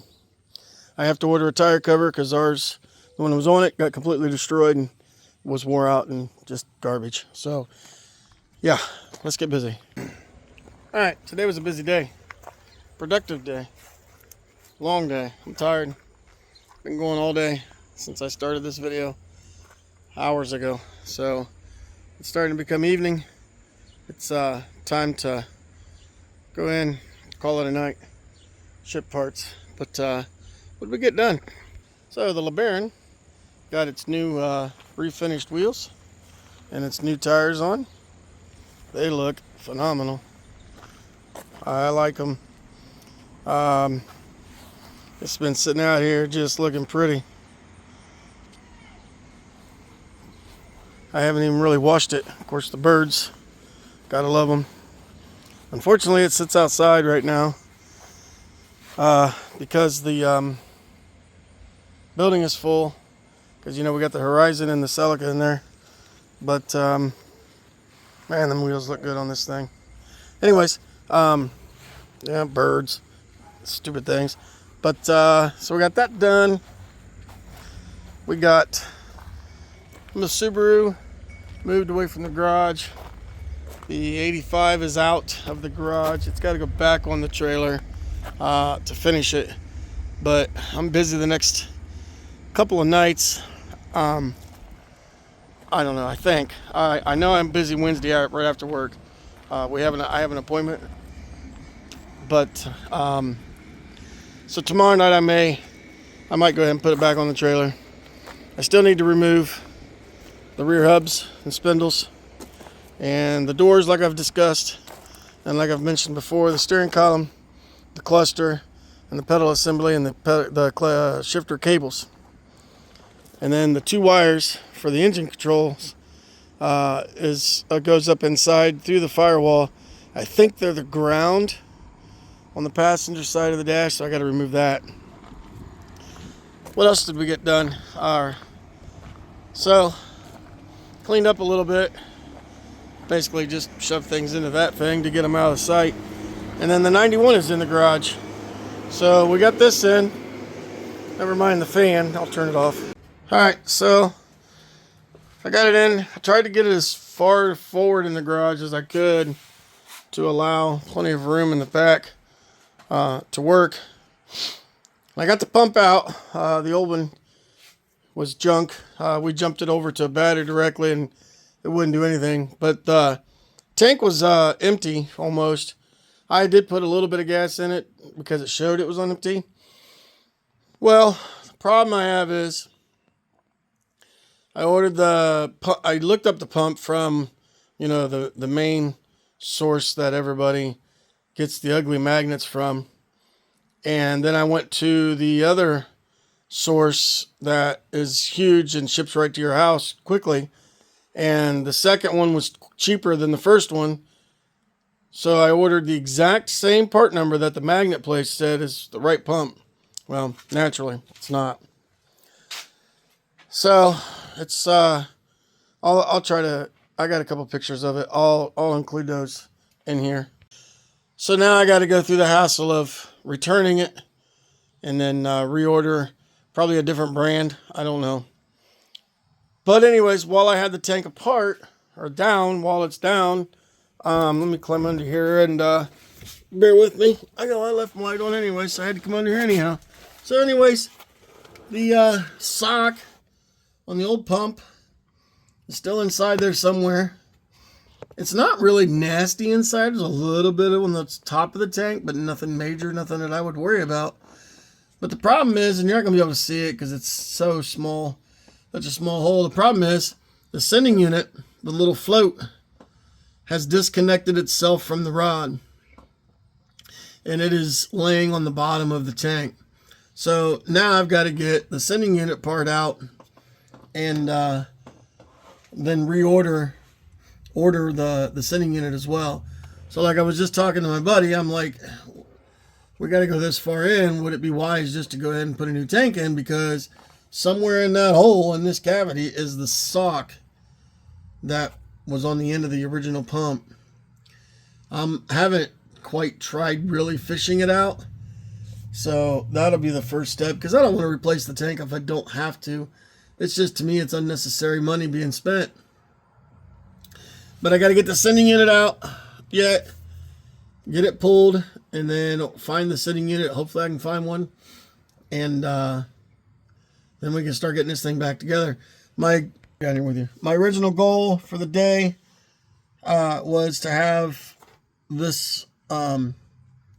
I have to order a tire cover because ours, the one that was on it, got completely destroyed and was wore out and just garbage. So yeah, let's get busy. All right, today was a busy day, productive day, long day. I'm tired. Been going all day since I started this video hours ago. So it's starting to become evening. It's time to go in, call it a night, ship parts. But what did we get done? So the Lebaron got its new refinished wheels and its new tires on. They look phenomenal. I like them. It's been sitting out here just looking pretty. I haven't even really washed it. Of course, the birds, gotta love them. Unfortunately, it sits outside right now because the building is full. Because, you know, we got the Horizon and the Celica in there. But, man, them wheels look good on this thing. Anyways, yeah, birds, stupid things. But, so we got that done. We got the Subaru moved away from the garage. The 85 is out of the garage. It's got to go back on the trailer to finish it. But I'm busy the next couple of nights. I don't know. I think I know I'm busy Wednesday right after work. I have an appointment. But so tomorrow night I might go ahead and put it back on the trailer. I still need to remove the rear hubs and spindles and the doors, like I've discussed, and like I've mentioned before, the steering column, the cluster, and the pedal assembly, and the shifter cables. And then the two wires for the engine controls goes up inside through the firewall. I think they're the ground on the passenger side of the dash, so I got to remove that. What else did we get done? So cleaned up a little bit. Basically just shoved things into that thing to get them out of sight. And then the 91 is in the garage. So we got this in. Never mind the fan. I'll turn it off. Alright, so I got it in. I tried to get it as far forward in the garage as I could to allow plenty of room in the back to work. I got the pump out. The old one was junk. We jumped it over to a battery directly and it wouldn't do anything. But the tank was empty almost. I did put a little bit of gas in it because it showed it was on empty. Well, the problem I have is I looked up the pump from, you know, the main source that everybody gets the ugly magnets from. And then I went to the other source that is huge and ships right to your house quickly. And the second one was cheaper than the first one. So I ordered the exact same part number that the magnet place said is the right pump. Well, naturally, it's not. So it's I'll try to. I got a couple pictures of it. I'll include those in here. So now I got to go through the hassle of returning it and then reorder probably a different brand. I don't know. But anyways, while I had the tank apart or down, while it's down, let me climb under here and bear with me. I left my light on anyway, so I had to come under here anyhow. So anyways, the sock on the old pump is still inside there somewhere. It's not really nasty inside. There's a little bit on the top of the tank, but nothing major, nothing that I would worry about. But the problem is, and you're not going to be able to see it because it's so small, such a small hole. The problem is the sending unit, the little float, has disconnected itself from the rod. And it is laying on the bottom of the tank. So now I've got to get the sending unit part out and then order the sending unit as well. So like I was just talking to my buddy, I'm like, we got to go this far in. Would it be wise just to go ahead and put a new tank in? Because somewhere in that hole, in this cavity, is the sock that was on the end of the original pump. Haven't quite tried really fishing it out. So that'll be the first step, because I don't want to replace the tank if I don't have to. It's just, to me, it's unnecessary money being spent. But I got to get the sending unit out yet, get it pulled, and then find the sending unit. Hopefully I can find one. And then we can start getting this thing back together. My original goal for the day was to have this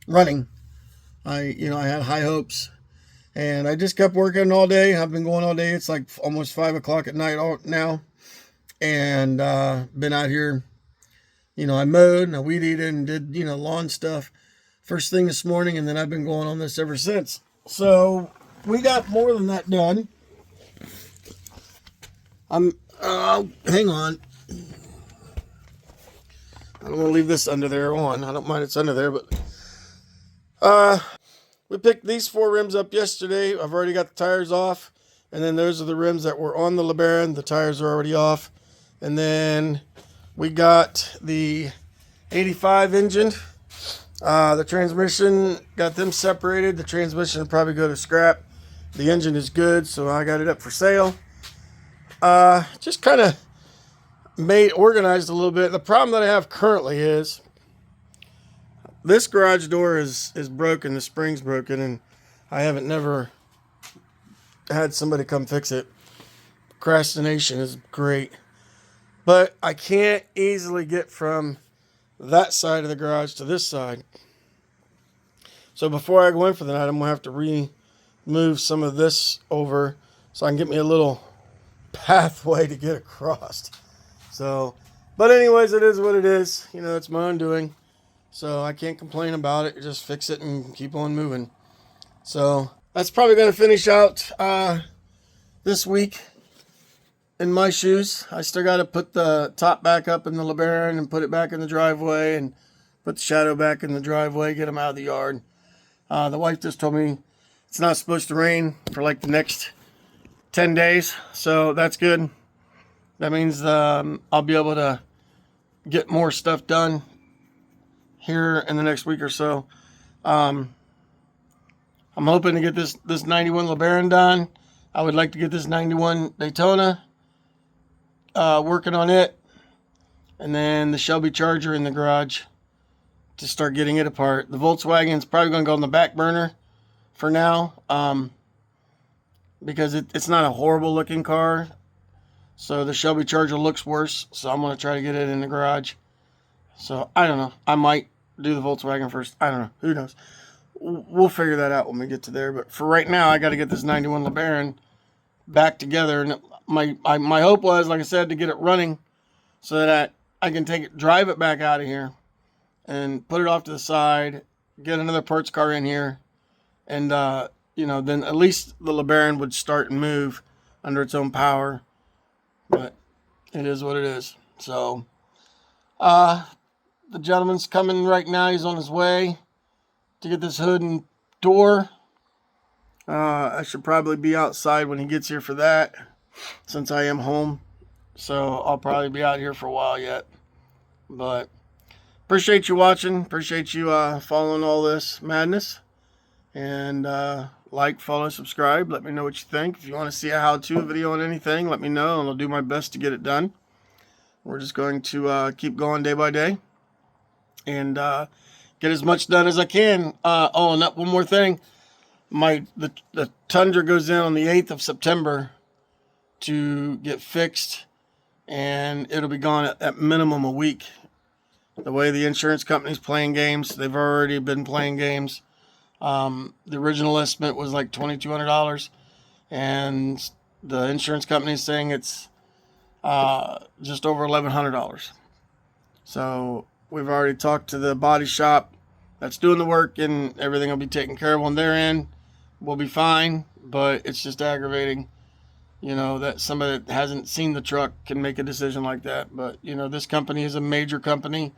running. I had high hopes, and I just kept working all day. I've been going all day. It's like almost 5 o'clock at night now, and been out here. I mowed and I weed eated and did lawn stuff first thing this morning, and then I've been going on this ever since. So we got more than that done. Hang on. I don't want to leave this under there on. I don't mind it's under there, but we picked these 4 rims up yesterday. I've already got the tires off, and then those are the rims that were on the Lebaron. The tires are already off. And then we got the 85 engine. The transmission, got them separated. The transmission will probably go to scrap. The engine is good, so I got it up for sale. Just kind of organized a little bit. The problem that I have currently is this garage door is broken. The spring's broken, and I haven't never had somebody come fix it. Procrastination is great, but I can't easily get from that side of the garage to this side. So before I go in for the night, I'm gonna have to remove some of this over so I can get me a little pathway to get across. So, but anyways, it is what it is. It's my own doing. So I can't complain about it. Just fix it and keep on moving. So that's probably going to finish out this week in my shoes. I still got to put the top back up in the Lebaron and put it back in the driveway and put the shadow back in the driveway, get them out of the yard. The wife just told me it's not supposed to rain for like the next 10 days. So that's good. That means I'll be able to get more stuff done here in the next week or so. I'm hoping to get this 91 Lebaron done. I would like to get this 91 Daytona, working on it, and then the Shelby Charger in the garage to start getting it apart. The Volkswagen's probably going to go on the back burner for now, because it's not a horrible looking car. So the Shelby Charger looks worse, so I'm going to try to get it in the garage. So I don't know. I might do the Volkswagen first. I don't know. Who knows? We'll figure that out when we get to there. But for right now, I got to get this 91 Lebaron back together. And my hope was, like I said, to get it running so that I can drive it back out of here and put it off to the side, get another parts car in here, and then at least the Lebaron would start and move under its own power. But it is what it is. So the gentleman's coming right now. He's on his way to get this hood and door. I should probably be outside when he gets here for that, since I am home. So I'll probably be out here for a while yet. But appreciate you watching. Appreciate you following all this madness. And like, follow, subscribe. Let me know what you think. If you want to see a how-to video on anything, let me know, and I'll do my best to get it done. We're just going to keep going day by day. And get as much done as I can. Oh, and one more thing. The Tundra goes in on the 8th of September to get fixed, and it'll be gone at minimum a week. The way the insurance company's playing games, they've already been playing games. The original estimate was like $2,200, and the insurance company is saying it's just over $1,100. So we've already talked to the body shop that's doing the work, and everything will be taken care of on their end. We'll be fine, but it's just aggravating, that somebody that hasn't seen the truck can make a decision like that. But, this company is a major company,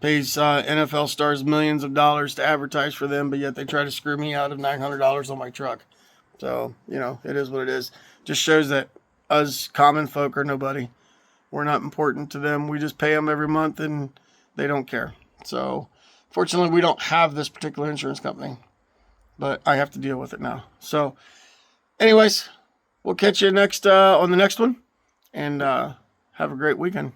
pays NFL stars millions of dollars to advertise for them, but yet they try to screw me out of $900 on my truck. So, it is what it is. Just shows that us common folk are nobody. We're not important to them. We just pay them every month, and they don't care. So, fortunately, we don't have this particular insurance company, but I have to deal with it now. So, anyways, we'll catch you on the next one, and have a great weekend.